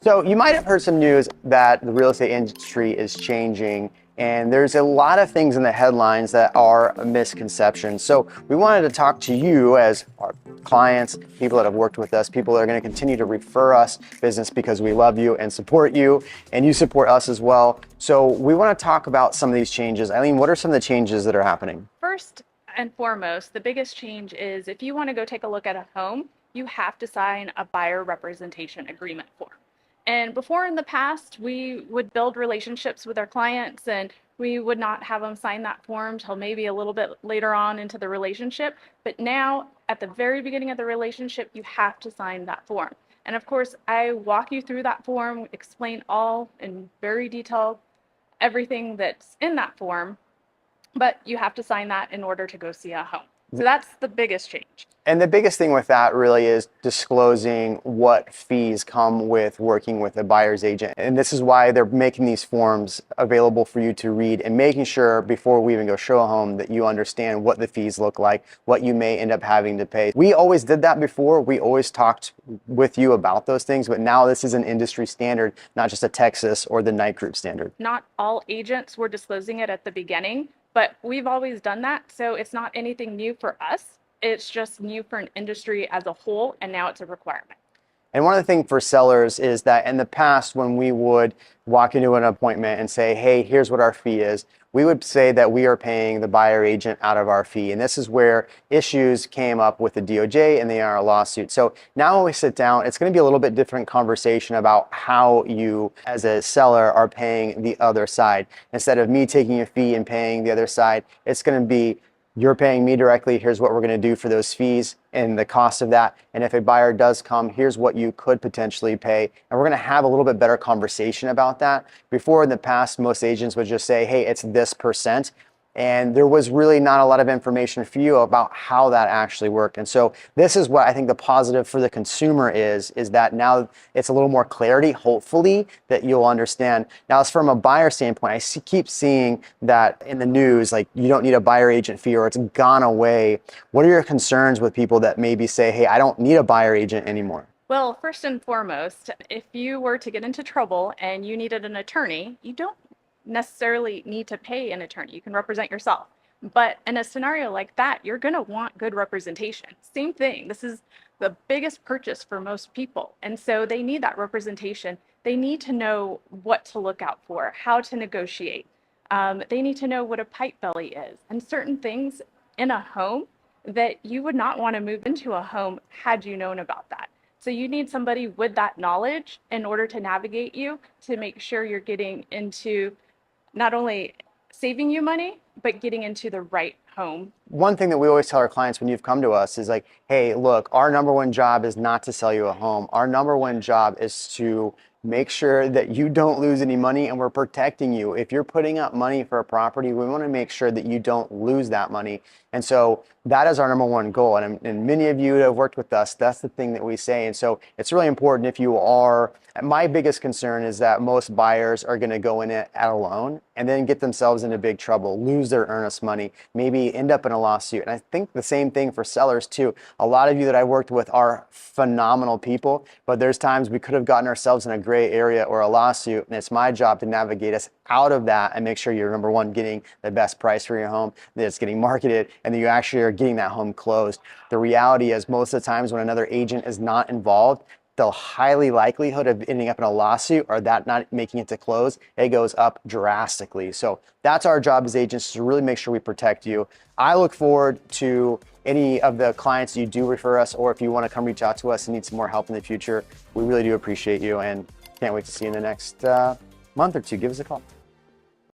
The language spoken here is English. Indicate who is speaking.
Speaker 1: So you might have heard some news that the real estate industry is changing, and there's a lot of things in the headlines that are a misconception. So we wanted to talk to you as our clients, people that have worked with us, people that are going to continue to refer us business because we love you and you support us as well. So we want to talk about some of these changes. Eileen, what are some of the changes that are happening?
Speaker 2: First and foremost, the biggest change is if you want to go take a look at a home, you have to sign a buyer representation agreement form. And before in the past, we would build relationships with our clients and we would not have them sign that form till maybe a little bit later on into the relationship. But now at the very beginning of the relationship, you have to sign that form. And of course, I walk you through that form, explain all in very detail, everything that's in that form, but you have to sign that in order to go see a home. So that's the biggest change.
Speaker 1: And the biggest thing with that really is disclosing what fees come with working with a buyer's agent. And this is why they're making these forms available for you to read and making sure before we even go show a home that you understand what the fees look like, what you may end up having to pay. We always did that before. We always talked with you about those things, but now this is an industry standard, not just a Texas or the Knight Group standard.
Speaker 2: Not all agents were disclosing it at the beginning, but we've always done that. So it's not anything new for us. It's just new for an industry as a whole, and now it's a requirement.
Speaker 1: And one of the things for sellers is that in the past, when we would walk into an appointment and say, hey, here's what our fee is, we would say that we are paying the buyer agent out of our fee. And this is where issues came up with the DOJ and the NAR lawsuit. So now when we sit down, it's going to be a little bit different conversation about how you as a seller are paying the other side. Instead of me taking a fee and paying the other side, it's going to be you're paying me directly, here's what we're going to do for those fees and the cost of that. And if a buyer does come, here's what you could potentially pay. And we're going to have a little bit better conversation about that. Before in the past, most agents would just say, hey, it's this %. And there was really not a lot of information for you about how that actually worked. And so this is what I think the positive for the consumer is that now it's a little more clarity, hopefully, that you'll understand. Now, as from a buyer standpoint, I keep seeing that in the news, like you don't need a buyer agent fee or it's gone away. What are your concerns with people that maybe say, hey, I don't need a buyer agent anymore?
Speaker 2: Well, first and foremost, if you were to get into trouble and you needed an attorney, you don't necessarily need to pay an attorney. You can represent yourself. But in a scenario like that, you're going to want good representation. Same thing. This is the biggest purchase for most people. And so they need that representation. They need to know what to look out for, how to negotiate. They need to know what a pipe belly is and certain things in a home that you would not want to move into a home had you known about that. So you need somebody with that knowledge in order to navigate you to make sure you're getting into not only saving you money, but getting into the right home.
Speaker 1: One thing that we always tell our clients when you've come to us is like, hey, look, our number one job is not to sell you a home. Our number one job is to make sure that you don't lose any money and we're protecting you. If you're putting up money for a property, we want to make sure that you don't lose that money. And so that is our number one goal. And many of you that have worked with us, that's the thing that we say. And so it's really important if you are, my biggest concern is that most buyers are going to go in it at a loan and then get themselves into big trouble, lose their earnest money, maybe end up in a lawsuit. And I think the same thing for sellers too. A lot of you that I worked with are phenomenal people, but there's times we could have gotten ourselves in a gray area or a lawsuit. And it's my job to navigate us out of that and make sure you're number one, getting the best price for your home, that it's getting marketed, and that you actually are getting that home closed. The reality is most of the times when another agent is not involved, the highly likelihood of ending up in a lawsuit or that not making it to close, it goes up drastically. So that's our job as agents, to really make sure we protect you. I look forward to any of the clients you do refer us, or if you want to come reach out to us and need some more help in the future, we really do appreciate you and can't wait to see you in the next month or two. Give us a call.